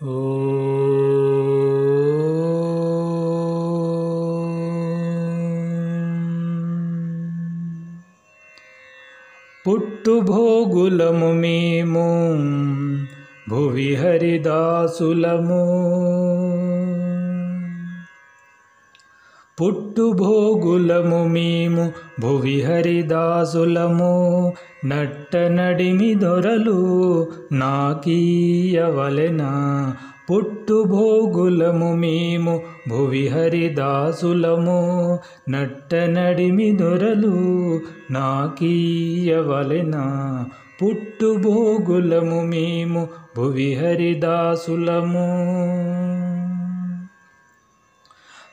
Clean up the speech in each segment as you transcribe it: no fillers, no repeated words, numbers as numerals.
ఓ పుట్టుభోగులము మేము భువి హరిదాసులము. పుట్టుభోగులము మేము భువి హరిదాసులము. నట్ట నడిమి దొరలు నాకీయవలెనా. పుట్టుభోగులము మేము భువి హరిదాసులము. నట్ట నడిమి దొరలు నాకీయవలెనా. పుట్టుభోగులము మేము భువి హరిదాసులము.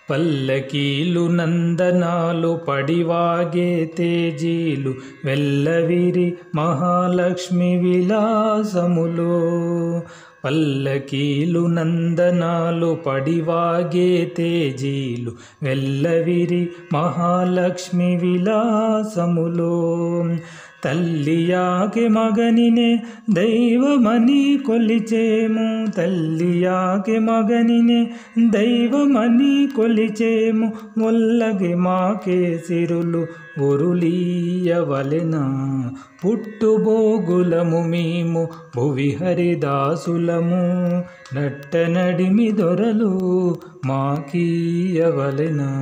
పల్లకీలు నందనాలు పడివాగే తేజీలు వెల్లవిరి మహాలక్ష్మి విలాసములో. పల్లకీలు నందనాలు పడివాగే తేజీలు వెల్లవిరి మహాలక్ష్మి విలాసములో. తల్లియాకే మగనినే దైవమని కొలిచేము. తల్లియాకే మగనినే దైవమని కొలిచేము. మొల్లగే మాకే సిరులు ఒరులీయవలెనా. పుట్టుభోగులము మేము భువి హరిదాసులము. నట్ట నడిమి దొరలు మాకీయవలెనా.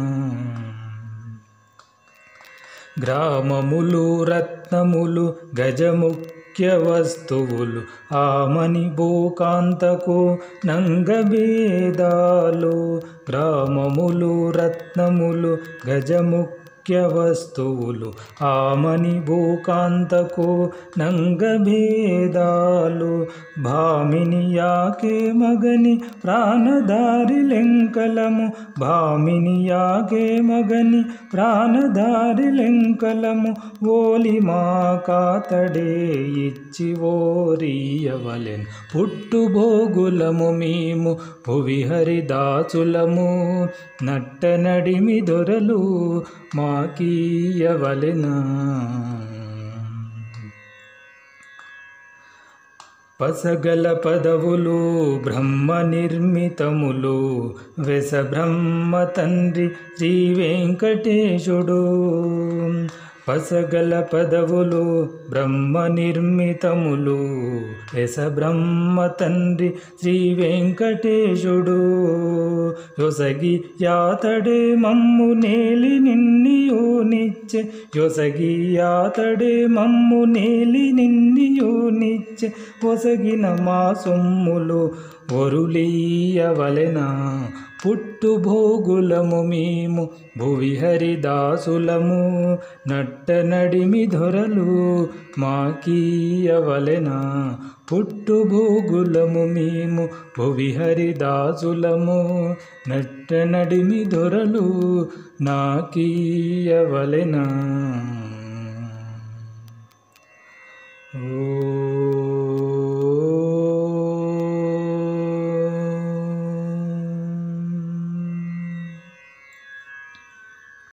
గ్రామములు రత్నములు గజముఖ్య వస్తువులు ఆమని భూకాంతకు నంగభేదాలు. గ్రామములు రత్నములు గజముఖ్య వస్తువులు ఆమని భూకాంతకు నంగభేదాలు. భామిని యాకే మగని ప్రాణదారి లెంకలము. భామిని యాకే మగని ప్రాణదారి లెంకలము. ఓలి మా కాతడే ఇచ్చి ఓరియవలెన్. పుట్టుభోగులము మేము భువి హరిదాసులము. నట్ట నడిమి దొరలు మాకీయవలెనా. పసగల పదవులు బ్రహ్మ నిర్మితములు వెస బ్రహ్మ తండ్రి శ్రీ వెంకటేశుడు. పసగల పదవులు బ్రహ్మ నిర్మితములు వెస బ్రహ్మ తండ్రి శ్రీ వెంకటేశుడు. యొసగి యాతడే మమ్ము నేలి నిన్నియోనిచ్చే. యొసగి యాతడే మమ్ము నేలి నిన్నియోనిచ్చే. ఒసగిన మా సొమ్ములు ఒరులీయవలెనా. పుట్టుభోగులము మేము భువి హరిదాసులము. నట్ట నడిమి దొరలు మాకీయవలెనా. పుట్టుభోగులము మేము భువి హరిదాసులము. నట్ట నడిమి దొరలు నాకీయవలెనా. ఓ